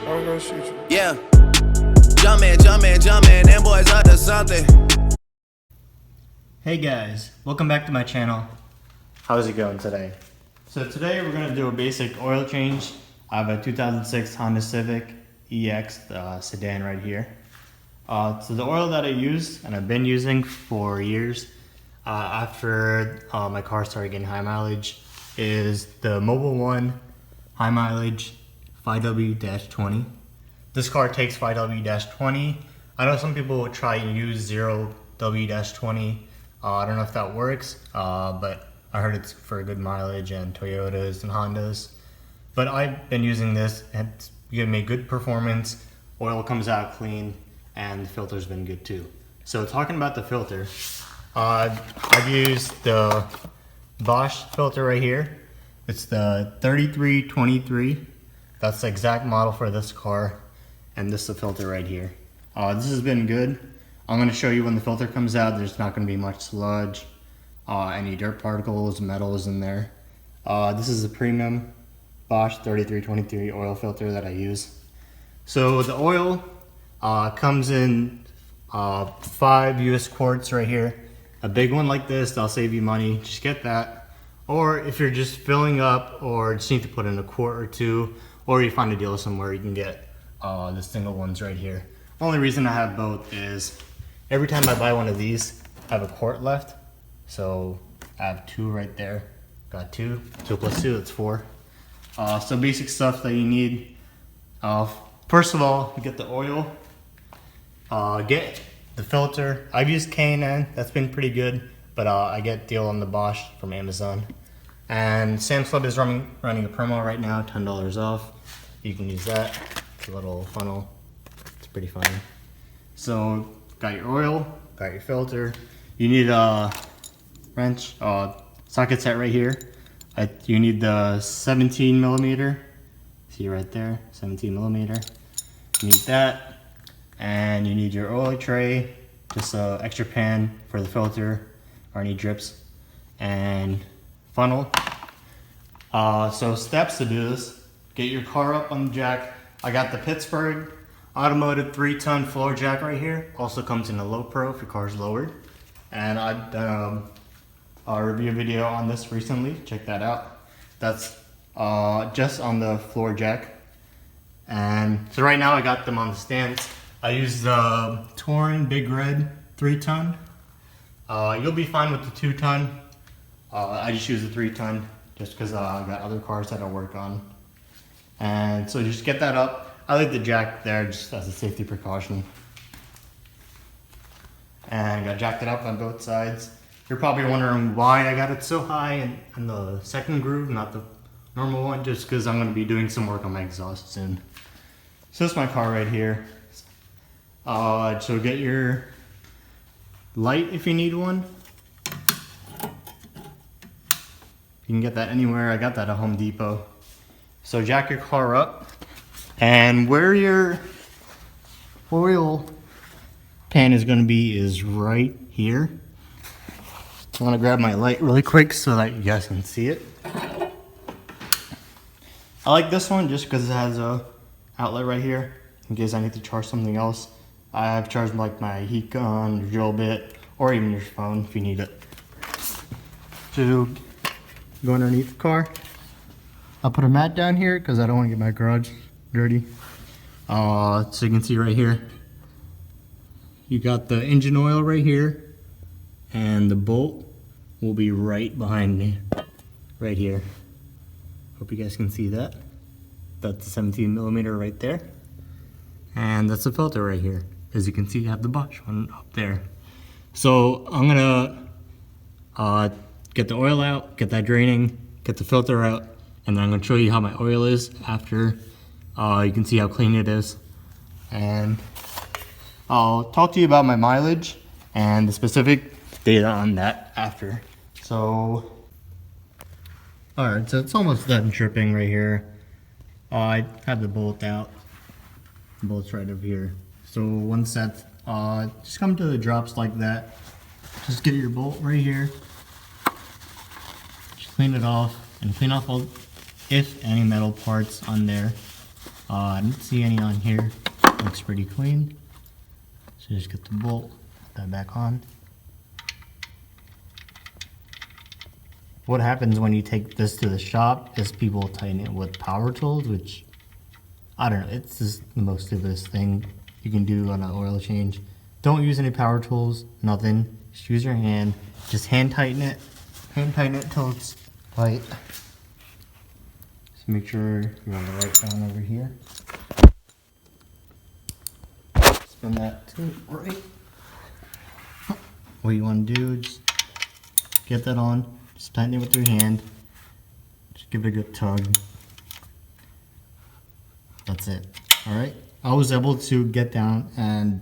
I'm gonna shoot you. Yeah. Jumpin', them boys up to something. Hey guys, welcome back to my channel. How's it going today? So today we're going to do a basic oil change. I have a 2006 Honda Civic EX sedan right here. So the oil that I use and I've been using for years after my car started getting high mileage is the Mobil 1 high mileage 5W-20. This car takes 5W-20. I know some people will try and use 0W-20. I don't know if that works, but I heard it's for good mileage and Toyotas and Hondas. But I've been using this and it's given me good performance. Oil comes out clean and the filter's been good too. So talking about the filter, I've used the Bosch filter right here. It's the 3323. That's the exact model for this car. And this is the filter right here. This has been good. I'm going to show you when the filter comes out, there's not going to be much sludge, any dirt particles, metals in there. This is a premium Bosch 3323 oil filter that I use. So the oil comes in 5 US quarts right here. A big one like this, that'll save you money, just get that. Or if you're just filling up or just need to put in a quart or two, or you find a deal somewhere, you can get the single ones right here. Only reason I have both is every time I buy one of these, I have a quart left. So I have 2 right there. Got 2. 2 plus 2, that's 4. So basic stuff that you need. First of all, you get the oil. Get the filter. I've used K&N, that's been pretty good. But I get deal on the Bosch from Amazon. And Sam's Club is running a promo right now, $10 off. You can use that. It's a little funnel. It's pretty fun. So got your oil, got your filter. You need a wrench, socket set right here. You need the 17 millimeter. See right there, 17 millimeter. You need that, and you need your oil tray, just an extra pan for the filter or any drips, and funnel. So steps to do this: get your car up on the jack. I got the Pittsburgh automotive 3-ton floor jack right here. Also comes in a low pro if your car's lowered. And I've done a review video on this recently. Check that out. That's just on the floor jack. And so right now I got them on the stands. I use the Touring Big Red 3-ton. You'll be fine with the 2-ton. I just use the 3-ton just because I got other cars that I work on. And so just get that up. I leave the jack there just as a safety precaution. And I jacked it up on both sides. You're probably wondering why I got it so high in the second groove, not the normal one, just because I'm going to be doing some work on my exhaust soon. So that's my car right here. So get your light if you need one. You can get that anywhere. I got that at Home Depot. So jack your car up, and where your oil pan is going to be is right here. I want to grab my light really quick so that you guys can see it. I like this one just because it has a outlet right here in case I need to charge something else. I have charged like my heat gun, drill bit, or even your phone if you need it. To go underneath the car. I'll put a mat down here because I don't want to get my garage dirty. So you can see right here, you got the engine oil right here, and the bolt will be right behind me, right here. Hope you guys can see that. That's the 17 millimeter right there. And that's the filter right here. As you can see, you have the Bosch one up there. So I'm gonna get the oil out, get that draining, get the filter out, and then I'm going to show you how my oil is after. You can see how clean it is. And I'll talk to you about my mileage and the specific data on that after. So, alright, so it's almost done dripping right here. I have the bolt out. The bolt's right over here. So once that's, just come to the drops like that. Just get your bolt right here. Just clean it off and clean off all, if any metal parts on there. I didn't see any on here. Looks pretty clean. So just get the bolt, put that back on. What happens when you take this to the shop is people tighten it with power tools, which, I don't know, it's just the most stupidest thing you can do on an oil change. Don't use any power tools, nothing. Just use your hand. Just hand tighten it. Hand tighten it till it's tight. So make sure you're on the right down over here. Spin that to right. What you want to do is get that on. Just tighten it with your hand. Just give it a good tug. That's it. Alright. I was able to get down and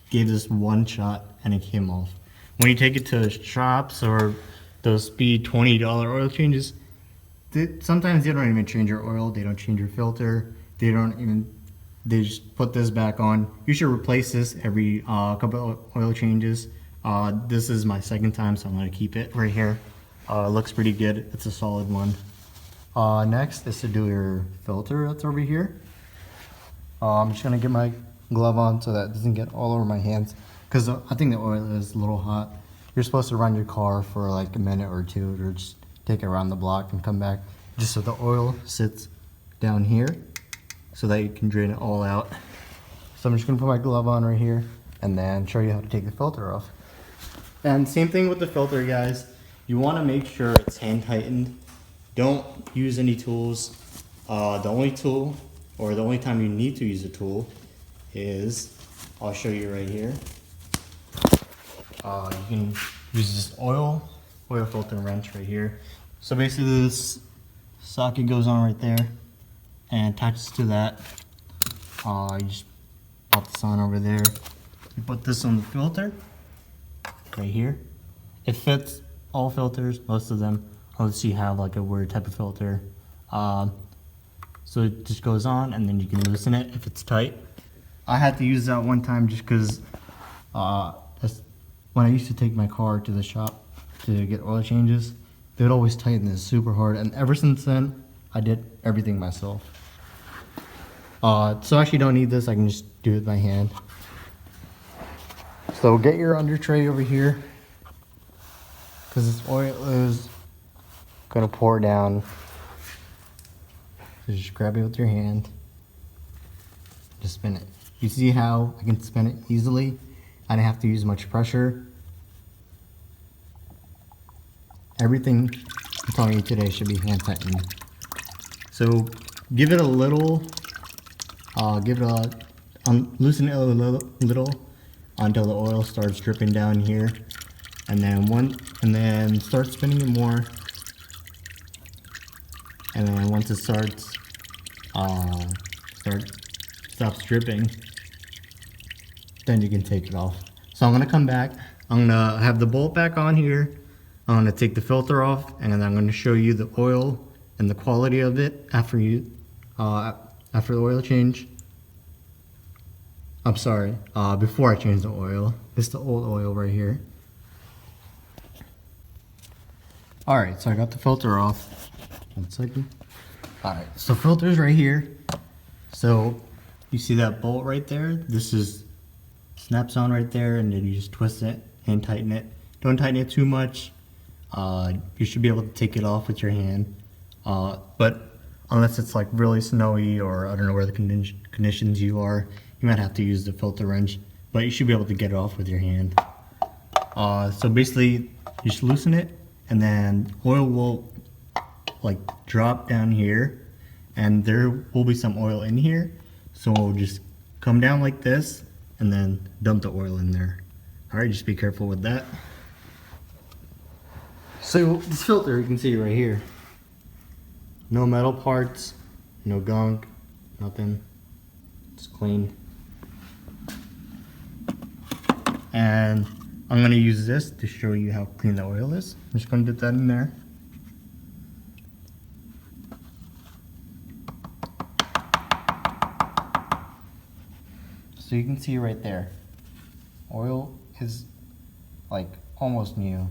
gave this one shot and it came off. When you take it to shops or those speed $20 oil changes, sometimes they don't even change your oil. They don't change your filter. They just put this back on. You should replace this every couple of oil changes. This is my second time, so I'm going to keep it right here. It looks pretty good. It's a solid one. Next is to do your filter that's over here. I'm just going to get my glove on so that it doesn't get all over my hands, because I think the oil is a little hot. You're supposed to run your car for like a minute or two, or just take it around the block and come back, just so the oil sits down here so that you can drain it all out. So I'm just going to put my glove on right here and then show you how to take the filter off. And same thing with the filter, guys. You want to make sure it's hand tightened. Don't use any tools. The only tool, or the only time you need to use a tool, is, I'll show you right here. You can use this oil filter wrench right here. So basically this socket goes on right there and attaches to that. You just pop this on over there. You put this on the filter right here. It fits all filters, most of them, unless you have like a weird type of filter. So it just goes on and then you can loosen it if it's tight. I had to use that one time just because when I used to take my car to the shop to get oil changes, they would always tighten this super hard, and ever since then I did everything myself. So I actually don't need this, I can just do it with my hand. So get your under tray over here, because this oil is gonna pour down. So just grab it with your hand, just spin it. You see how I can spin it easily? I didn't have to use much pressure. Everything I'm telling you today should be hand tightened. So give it a little, loosen it a little until the oil starts dripping down here, and then start spinning it more. And then once it stops dripping, then you can take it off. So I'm gonna come back. I'm gonna have the bolt back on here. I'm gonna take the filter off, and then I'm gonna show you the oil and the quality of it after the oil change. I'm sorry, before I change the oil. This is the old oil right here. Alright, so I got the filter off. 1 second. Alright, so filter's right here. So you see that bolt right there? This is snaps on right there, and then you just twist it and tighten it. Don't tighten it too much. You should be able to take it off with your hand. But unless it's like really snowy, or I don't know where the conditions you are, you might have to use the filter wrench, but you should be able to get it off with your hand. So basically you just loosen it, and then oil will like drop down here, and there will be some oil in here. So we'll just come down like this and then dump the oil in there. Alright, just be careful with that. So this filter, you can see right here, no metal parts, no gunk, nothing. It's clean. And I'm gonna use this to show you how clean the oil is. I'm just gonna dip that in there. So you can see right there, oil is like almost new.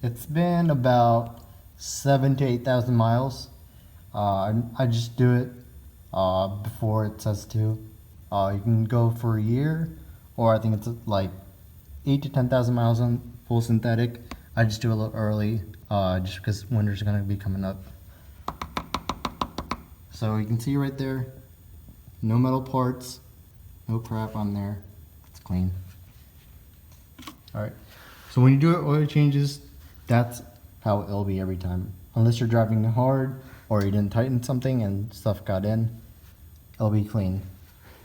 It's been about 7,000 to 8,000 miles. I just do it before it says to. You can go for a year, or I think it's like 8 to 10,000 miles on full synthetic. I just do a little early, just because winter's gonna be coming up. So you can see right there, no metal parts, no crap on there. It's clean. All right. So when you do oil changes, that's how it'll be every time. Unless you're driving hard or you didn't tighten something and stuff got in, it'll be clean.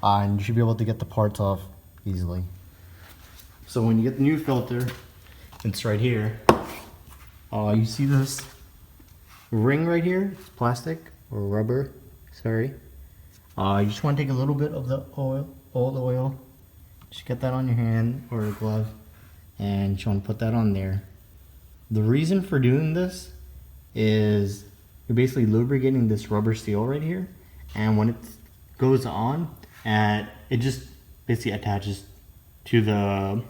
And you should be able to get the parts off easily. So when you get the new filter, it's right here. You see this ring right here? It's plastic or rubber, sorry. You just want to take a little bit of the oil, old oil. Just get that on your hand or a glove, and you just want to put that on there. The reason for doing this is you're basically lubricating this rubber seal right here, and when it goes on, and it just basically attaches to the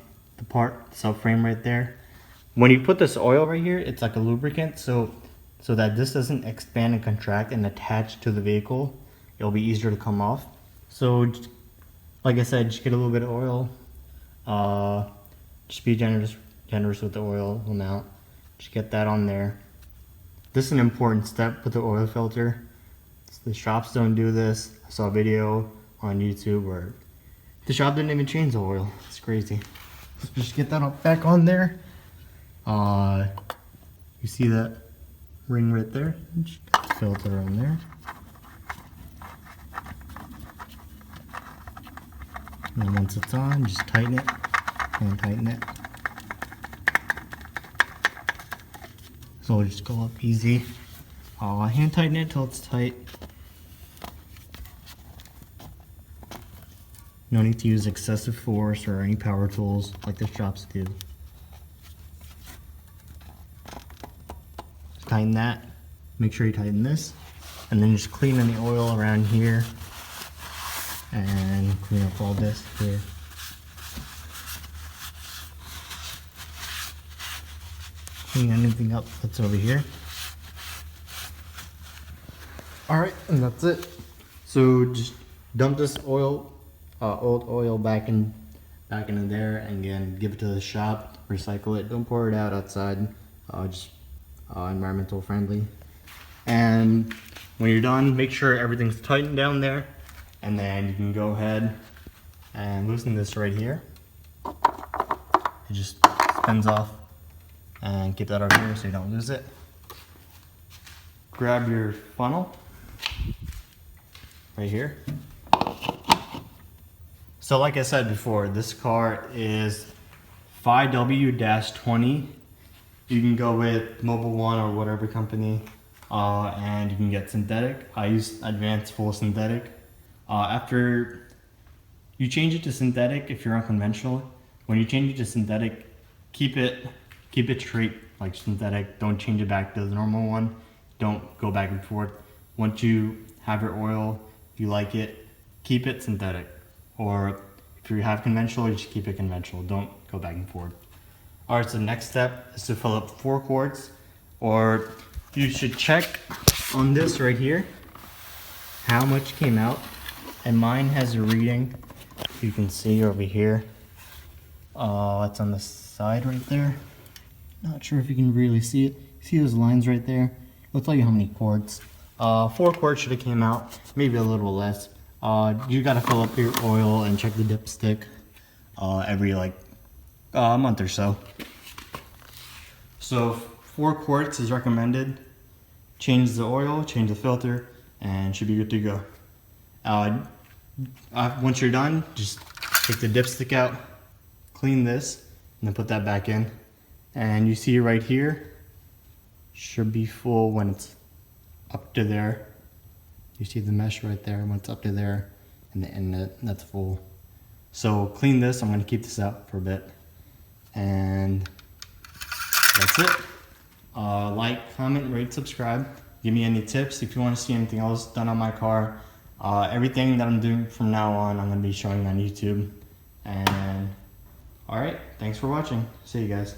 part, the subframe right there. When you put this oil right here, it's like a lubricant, so that this doesn't expand and contract and attach to the vehicle. It'll be easier to come off. So, like I said, just get a little bit of oil. Just be generous with the oil amount. Just get that on there. This is an important step with the oil filter. The shops don't do this. I saw a video on YouTube where the shop didn't even change the oil. It's crazy. So just get that back on there. You see that ring right there? Just filter on there. And once it's on, just tighten it and tighten it. So it'll just go up easy. Hand tighten it till it's tight. No need to use excessive force or any power tools like the shops do. Just tighten that. Make sure you tighten this. And then just clean any oil around here. And clean up all this here. Clean anything up that's over here. Alright, and that's it. So just dump this oil, old oil back into there, and again give it to the shop, recycle it. Don't pour it out outside. Just environmental friendly. And when you're done, make sure everything's tightened down there, and then you can go ahead and loosen this right here. It just spins off, and keep that over here so you don't lose it. Grab your funnel right here. So like I said before, this car is 5W-20. You can go with Mobil 1 or whatever company, and you can get synthetic. I use advanced full synthetic. After you change it to synthetic, if you're unconventional, when you change it to synthetic, keep it straight like synthetic. Don't change it back to the normal one. Don't go back and forth. Once you have your oil, you like it, keep it synthetic. Or if you have conventional, you just keep it conventional. Don't go back and forth. All right, so the next step is to fill up 4 quarts, or you should check on this right here, how much came out. And mine has a reading, you can see over here. It's on the side right there. Not sure if you can really see it. See those lines right there? It'll tell you how many quarts. 4 quarts should have came out, maybe a little less. You gotta fill up your oil and check the dipstick every like a month or so. So 4 quarts is recommended. Change the oil, change the filter, and should be good to go. Once you're done, just take the dipstick out, clean this, and then put that back in. And you see right here, should be full when it's up to there. You see the mesh right there when it's up to there, and the inlet, that's full. So clean this. I'm going to keep this out for a bit, and that's it. Like, comment, rate, subscribe. Give me any tips if you want to see anything else done on my car. Everything that I'm doing from now on, I'm going to be showing on YouTube. And alright, thanks for watching. See you guys.